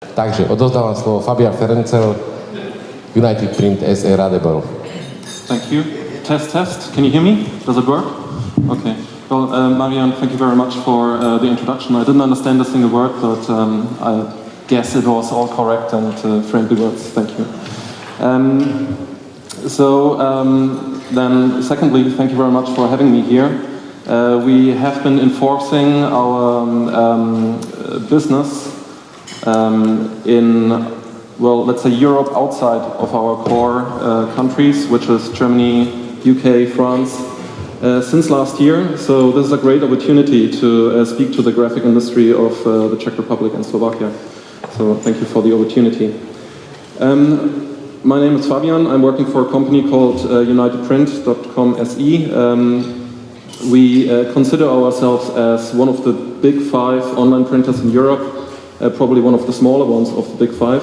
Takže odovzdávam slovo Fabian Frenzel, Unitedprint SE Radebel. Thank you. Test, test. Can you hear me? Does it work? Okay. Well, Marian, thank you very much for the introduction. I didn't understand a single word, but I guess it was all correct and friendly words. Thank you. Then, secondly, thank you very much for having me here. We have been enforcing our business in, well, let's say Europe outside of our core countries, which is Germany, UK, France, since last year. So this is a great opportunity to speak to the graphic industry of the Czech Republic and Slovakia. So thank you for the opportunity. My name is Fabian. I'm working for a company called Unitedprint.com SE. We consider ourselves as one of the big 5 online printers in Europe, probably one of the smaller ones of the big 5.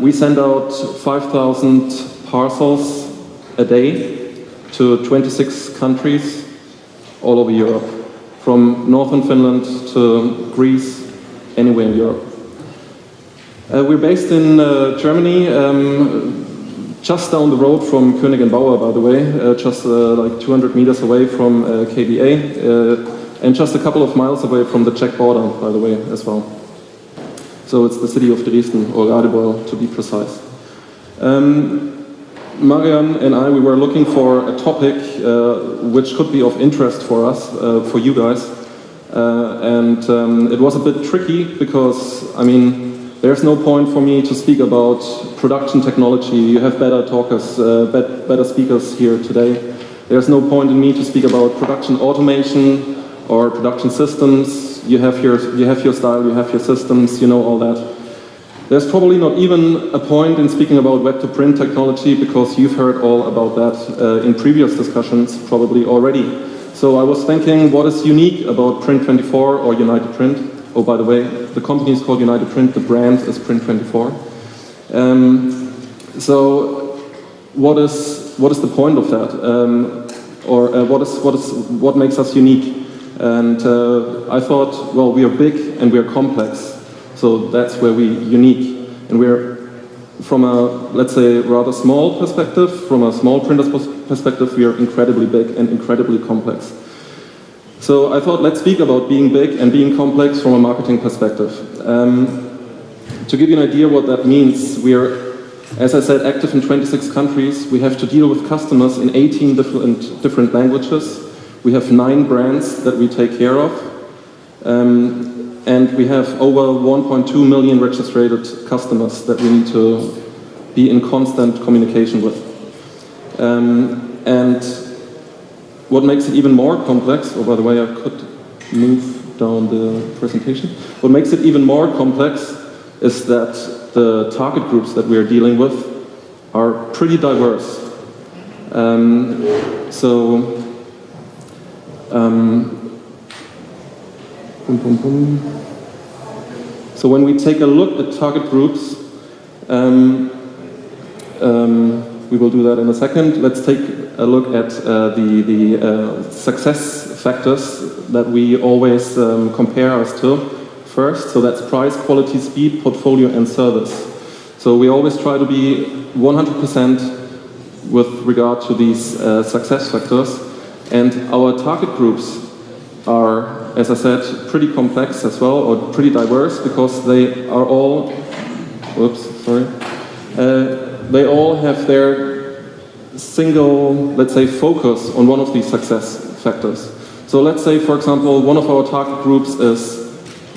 We send out 5,000 parcels a day to 26 countries all over Europe, from northern Finland to Greece, anywhere in Europe. We're based in Germany, just down the road from König & Bauer, by the way, just like 200 meters away from KBA, and just a couple of miles away from the Czech border, by the way, as well. So it's the city of Dresden, or Radebel to be precise. Marian and I, we were looking for a topic which could be of interest for us, for you guys. It was a bit tricky because, I mean, there's no point for me to speak about production technology. You have better talkers, better speakers here today. There's no point in me to speak about production automation or production systems. You have your style, you have your systems, you know all that. There's probably not even a point in speaking about web-to-print technology because you've heard all about that in previous discussions probably already. So I was thinking, what is unique about Print24 or Unitedprint? Oh, by the way, the company is called Unitedprint, the brand is Print24. So what is the point of that? What makes us unique? And I thought, well, we are big and we are complex, so that's where we're unique. And we're, from a, let's say, rather small perspective, from a small printer's perspective, we are incredibly big and incredibly complex. So I thought, let's speak about being big and being complex from a marketing perspective. To give you an idea what that means, we are, as I said, active in 26 countries. We have to deal with customers in 18 different languages. We have 9 brands that we take care of. And we have over 1.2 million registered customers that we need to be in constant communication with. And what makes it even more complex, oh, by the way, I could move down the presentation. What makes it even more complex is that the target groups that we are dealing with are pretty diverse. So when we take a look at target groups, we will do that in a second. Let's take a look at the success factors that we always compare us to first. So that's price, quality, speed, portfolio, and service. So we always try to be 100% with regard to these success factors. And our target groups are, as I said, pretty complex as well, or pretty diverse, because they are all, they all have their single, let's say, focus on one of these success factors. So let's say, for example, one of our target groups is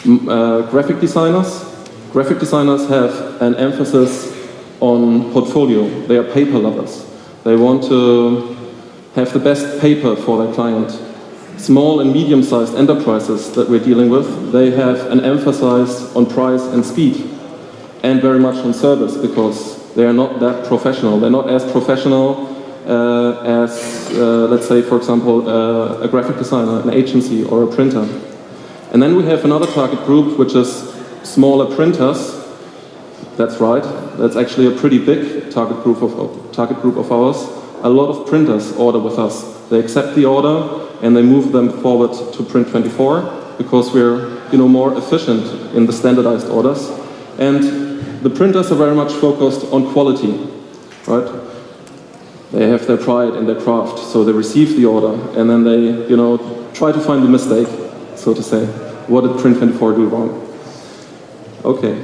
graphic designers. Graphic designers have an emphasis on portfolio. They are paper lovers. They want to have the best paper for their client. Small and medium-sized enterprises that we're dealing with, they have an emphasis on price and speed, and very much on service, because they are not that professional. They're not as professional as, let's say, for example, a graphic designer, an agency, or a printer. And then we have another target group, which is smaller printers. That's right. That's actually a pretty big target group of ours. A lot of printers order with us. They accept the order and they move them forward to Print24 because we're more efficient in the standardized orders. And the printers are very much focused on quality, right? They have their pride in their craft, so they receive the order and then they, try to find the mistake, so to say. What did Print24 do wrong? Okay.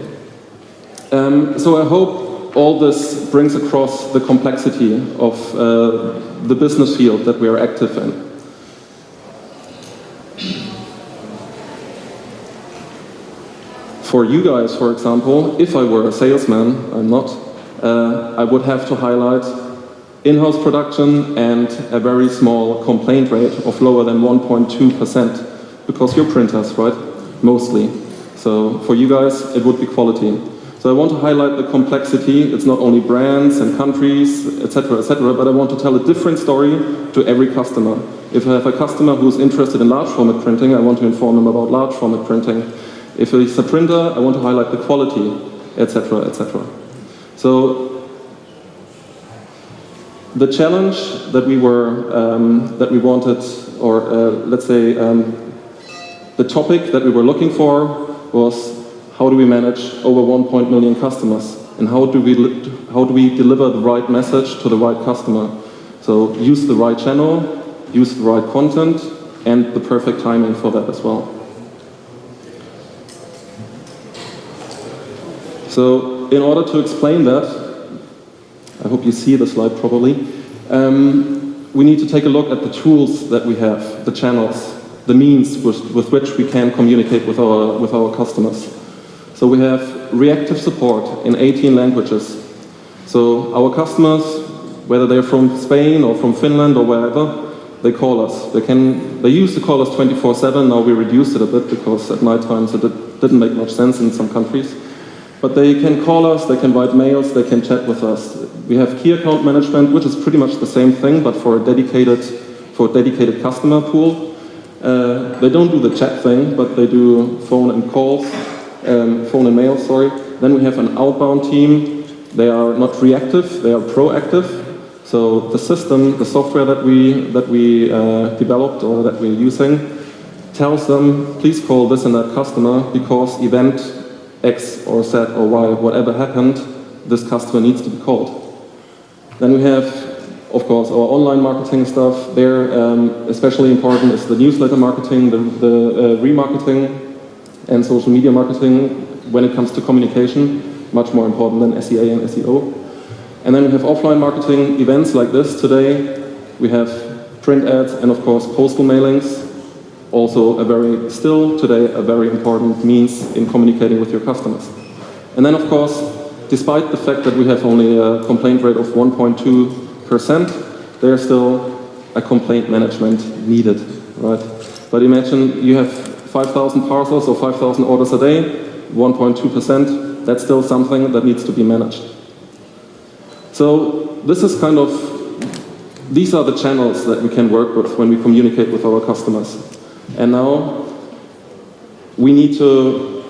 So I hope all this brings across the complexity of the business field that we are active in. For you guys, for example, if I were a salesman, I'm not, I would have to highlight in-house production and a very small complaint rate of lower than 1.2%, because you're printers, right? Mostly. So for you guys, it would be quality. So I want to highlight the complexity. It's not only brands and countries, etc., but I want to tell a different story to every customer. If I have a customer who's interested in large format printing, I want to inform them about large format printing. If it's a printer, I want to highlight the quality, etc., etc. So the challenge that we wanted, or let's say the topic that we were looking for was how do we manage over 1 million customers, and how do we deliver the right message to the right customer? So use the right channel, use the right content, and the perfect timing for that as well. So in order to explain that, I hope you see the slide properly, we need to take a look at the tools that we have, the channels, the means with which we can communicate with our customers. So we have reactive support in 18 languages. So our customers, whether they're from Spain or from Finland or wherever, they call us. They used to call us 24/7, now we reduced it a bit because at night times it didn't make much sense in some countries. But they can call us, they can write mails, they can chat with us. We have key account management, which is pretty much the same thing, but for a dedicated customer pool. They don't do the chat thing, but they do phone and mail, sorry. Then we have an outbound team. They are not reactive, they are proactive. So the system, the software that we developed or that we're using, tells them, please call this and that customer because event X or Z or Y, whatever happened, this customer needs to be called. Then we have, of course, our online marketing stuff. There, especially important is the newsletter marketing, the remarketing, and social media marketing when it comes to communication, much more important than SEA and SEO. And then we have offline marketing, events like this today. We have print ads and, of course, postal mailings. Also still today a very important means in communicating with your customers. And then of course, despite the fact that we have only a complaint rate of 1.2%, there's still a complaint management needed, right? But imagine you have 5,000 parcels or 5,000 orders a day, 1.2%, that's still something that needs to be managed. So this is these are the channels that we can work with when we communicate with our customers. And now we need to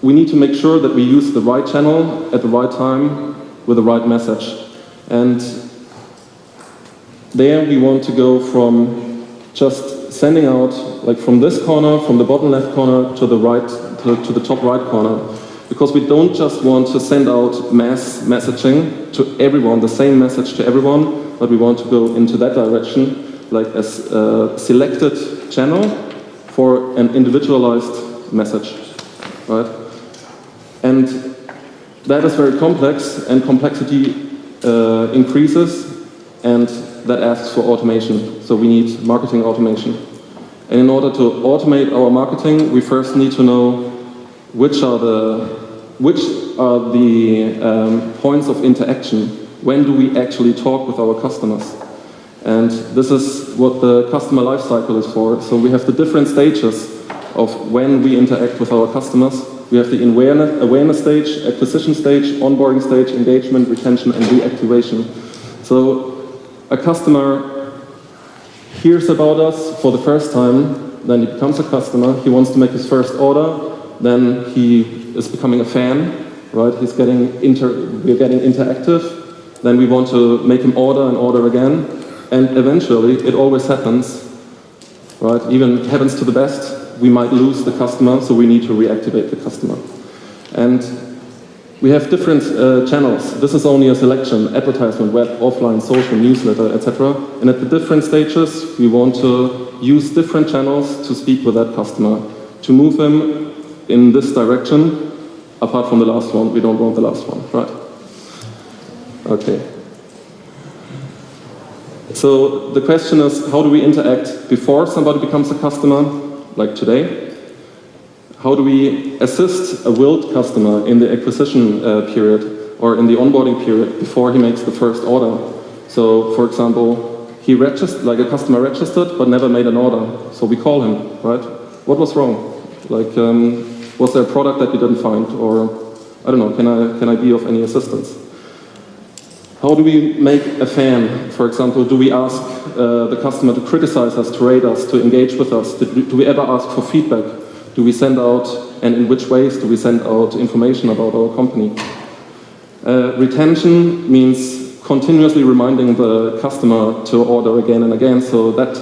make sure that we use the right channel at the right time with the right message. And there we want to go from just sending out, like from this corner, from the bottom left corner to the right, to the top right corner. Because we don't just want to send out mass messaging to everyone, the same message to everyone, but we want to go into that direction, like as a selected channel for an individualized message, right? And that is very complex, and complexity increases, and that asks for automation. So we need marketing automation. And in order to automate our marketing, we first need to know which are the points of interaction. When do we actually talk with our customers? And this is what the customer life cycle is for. So we have the different stages of when we interact with our customers. We have the awareness stage, acquisition stage, onboarding stage, engagement, retention, and reactivation. So a customer hears about us for the first time, then he becomes a customer, he wants to make his first order, then he is becoming a fan, right? We're getting interactive, then we want to make him order and order again. And eventually, it always happens, right? Even happens to the best. we might lose the customer, so we need to reactivate the customer. And we have different channels. This is only a selection: advertisement, web, offline, social, newsletter, etc. And at the different stages, we want to use different channels to speak with that customer, to move him in this direction. Apart from the last one, we don't want the last one, right? Okay. So the question is, how do we interact before somebody becomes a customer, like today? How do we assist a willed customer in the acquisition period or in the onboarding period before he makes the first order? So, for example, he registered, like a customer registered but never made an order. So we call him, right? What was wrong? Like, was there a product that you didn't find? Or, I don't know, can I be of any assistance? How do we make a fan? For example, do we ask the customer to criticize us, to rate us, to engage with us? Do we ever ask for feedback? Do we send out, and in which ways do we send out information about our company? Retention means continuously reminding the customer to order again and again, so that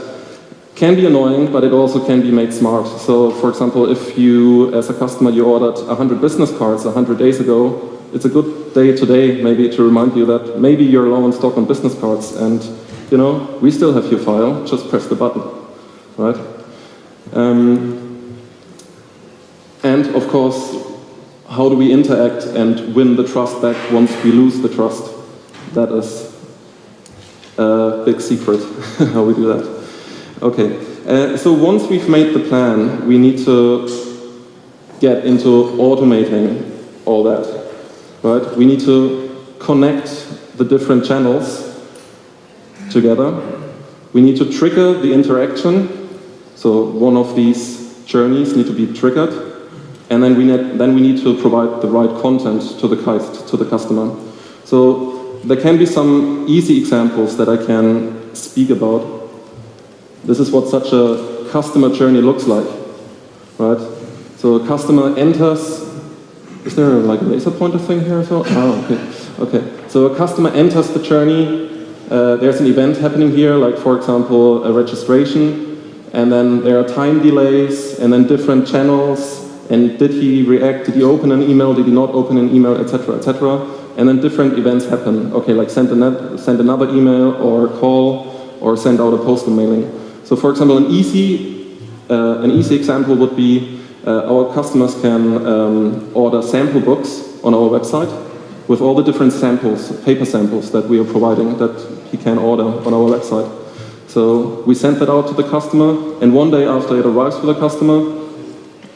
can be annoying, but it also can be made smart. So, for example, if you, as a customer, you ordered 100 business cards 100 days ago, it's a good day today maybe to remind you that maybe you're low on stock on business cards, and, you know, we still have your file, just press the button, right? And of course, how do we interact and win the trust back once we lose the trust? That is a big secret, how we do that. Okay, so once we've made the plan, we need to get into automating all that, right? We need to connect the different channels together. We need to trigger the interaction. So one of these journeys need to be triggered. And then we need to provide the right content to the customer. So there can be some easy examples that I can speak about. This is what such a customer journey looks like, right? So a customer enters. Is there like a laser pointer thing here as well? Oh, okay. Okay. So a customer enters the journey. There's an event happening here, like for example a registration, and then there are time delays, and then different channels. And did he react? Did he open an email? Did he not open an email? Etc. Etc. And then different events happen. Okay, like send another email or call or send out a postal mailing. So, for example, an easy example would be our customers can order sample books on our website with all the different samples, paper samples that we are providing that he can order on our website. So we send that out to the customer, and one day after it arrives for the customer,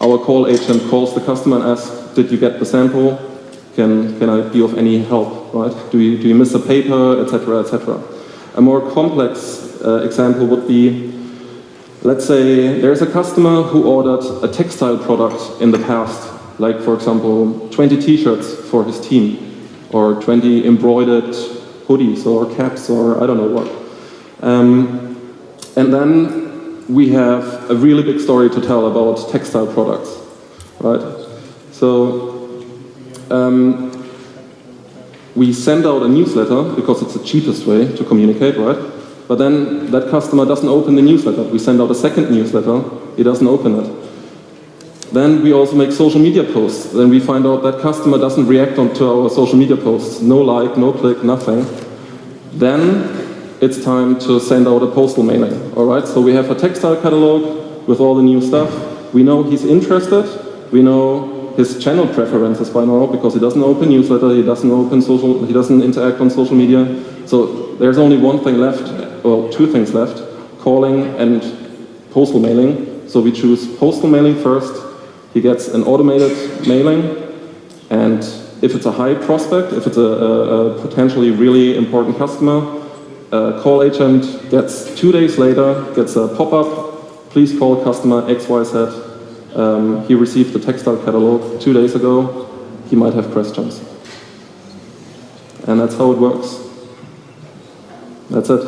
our call agent calls the customer and asks, did you get the sample? Can I be of any help, right? Do you miss a paper, etc., etc. A more complex example would be, let's say there's a customer who ordered a textile product in the past, like for example 20 t-shirts for his team, or 20 embroidered hoodies or caps or I don't know what. And then we have a really big story to tell about textile products, right? So we send out a newsletter because it's the cheapest way to communicate, right? But then that customer doesn't open the newsletter. We send out a second newsletter, he doesn't open it. Then we also make social media posts. Then we find out that customer doesn't react to our social media posts. No like, no click, nothing. Then it's time to send out a postal mailing, all right? So we have a textile catalog with all the new stuff. We know he's interested. We know his channel preferences by now because he doesn't open newsletter, he doesn't interact on social media. So there's only one thing left, or two things left, calling and postal mailing. So we choose postal mailing first. He gets an automated mailing, and if it's a high prospect, if it's a potentially really important customer, call agent gets 2 days later, gets a pop-up, please call customer XYZ. He received the textile catalog 2 days ago, he might have questions. And that's how it works. That's it.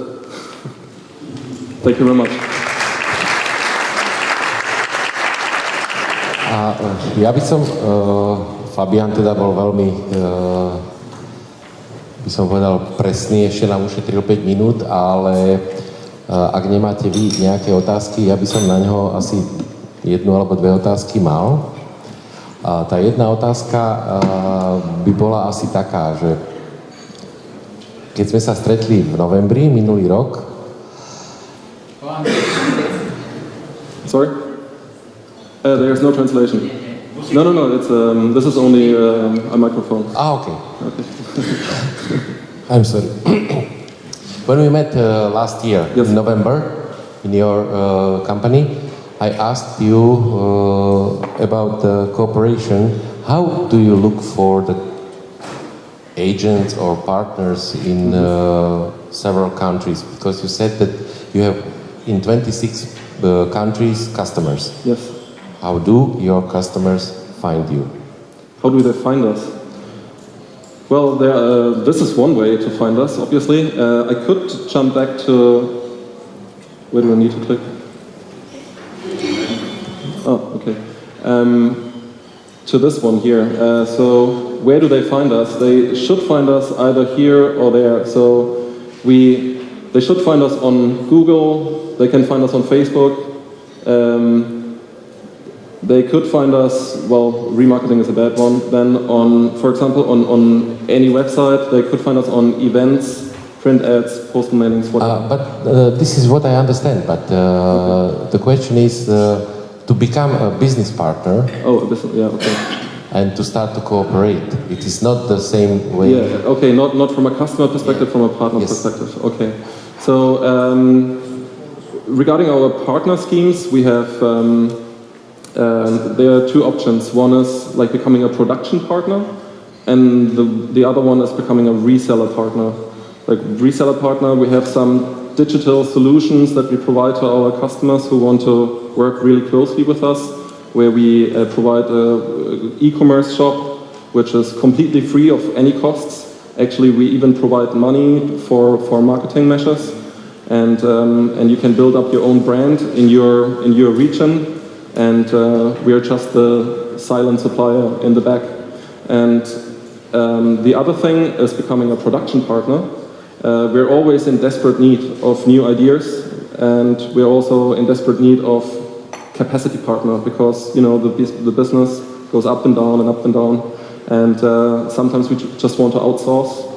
Thank you very much. Ja by som, Fabian teda bol veľmi, by som povedal, presný, ešte nám ušetril 5 minút, ale ak nemáte vy nejaké otázky, ja by som na ňo asi jednu alebo dve otázky mal. A tá jedna otázka by bola asi taká, že keď sme sa stretli v novembri minulý rok. Sorry? There's no translation. No, it's, this is only a microphone. Okay. I'm sorry. When we met last year, yes, in November, in your company, I asked you about the cooperation. How do you look for the agents or partners in several countries? Because you said that you have in 26 countries customers. Yes. How do your customers find you? How do they find us? Well, this is one way to find us, obviously. I could jump back to... Where do I need to click? Oh, okay. To this one here. So, where do they find us? They should find us either here or there. So, they should find us on Google. They can find us on Facebook. They could find us, well, remarketing is a bad one, then on, for example, on any website. They could find us on events, print ads, postal mailings, whatever. But this is what I understand, but the question is to become a business partner. Oh, yeah, okay. And to start to cooperate. It is not the same way. Yeah, okay, not from a customer perspective, from a partner perspective. Okay. So, regarding our partner schemes, we have there are two options. One is like becoming a production partner, and the other one is becoming a reseller partner. Like reseller partner, we have some digital solutions that we provide to our customers who want to work really closely with us, where we provide an e-commerce shop which is completely free of any costs. Actually, we even provide money for marketing measures, and you can build up your own brand in your region. And we are just the silent supplier in the back. And the other thing is becoming a production partner. We're always in desperate need of new ideas, and we're also in desperate need of capacity partner, because the business goes up and down and up and down, and sometimes we just want to outsource.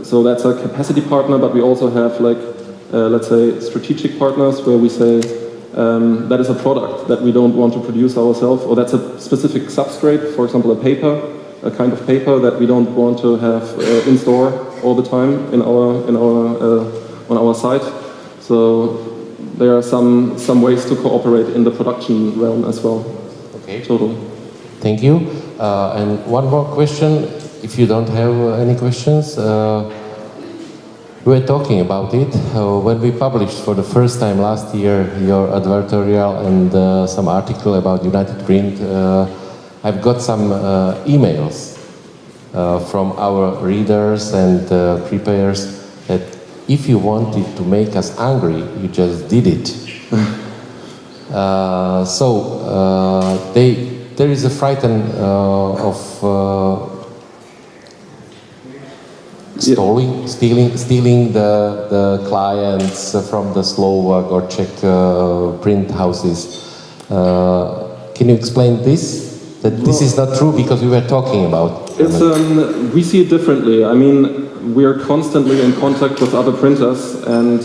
So that's a capacity partner, but we also have let's say strategic partners where we say, that is a product that we don't want to produce ourselves, or that's a specific substrate, for example, a kind of paper that we don't want to have in store all the time on our site. So there are some ways to cooperate in the production realm as well. Okay. Totally. Thank you. And one more question, if you don't have any questions. We were talking about it when we published for the first time last year your advertorial and some article about Unitedprint. I've got some emails from our readers and preparers that if you wanted to make us angry, you just did it. There is a frighten of stealing the clients from the Slovak or Czech print houses. Can you explain this? That this is not true, because we were talking about. It's we see it differently. I mean, we are constantly in contact with other printers, and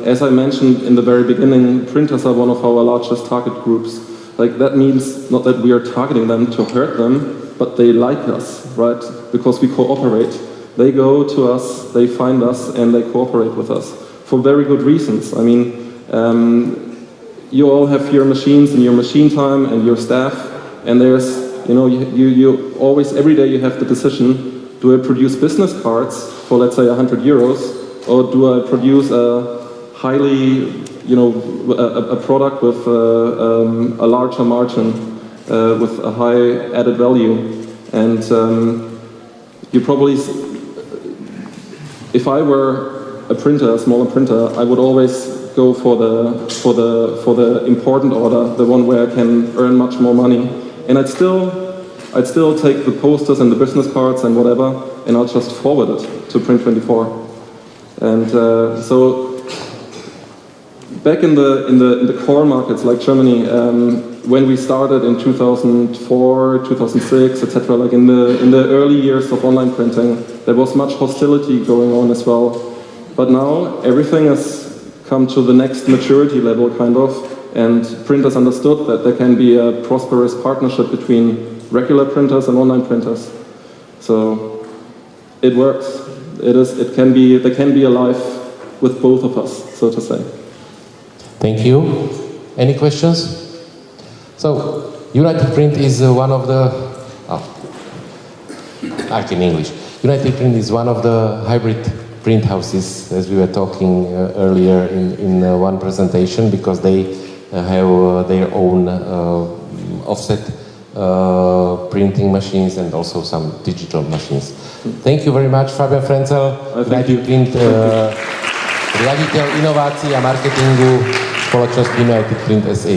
as I mentioned in the very beginning, printers are one of our largest target groups. Like, that means not that we are targeting them to hurt them, but they like us, right? Because we cooperate. They go to us, they find us, and they cooperate with us for very good reasons. I mean, you all have your machines and your machine time and your staff, and there's, you always, every day you have the decision, do I produce business cards for, let's say, 100 euros, or do I produce a highly, a product with a larger margin, with a high added value? And you probably, if I were a printer, a smaller printer, I would always go for the important order, the one where I can earn much more money. And I'd still take the posters and the business cards and whatever, and I'll just forward it to Print24. And back in the core markets like Germany, when we started in 2004, 2006, etc., like in the early years of online printing, there was much hostility going on as well. But now everything has come to the next maturity level, kind of, and printers understood that there can be a prosperous partnership between regular printers and online printers. So it works. They can be a life with both of us, so to say. Thank you. Any questions? So, Unitedprint is one of the... in English. Unitedprint is one of the hybrid print houses, as we were talking earlier in one presentation, because they have their own offset printing machines and also some digital machines. Thank you very much, Fabian Frenzel, Unitedprint, riaditeľ inovácií a marketingu spoločnosti Unitedprint SA.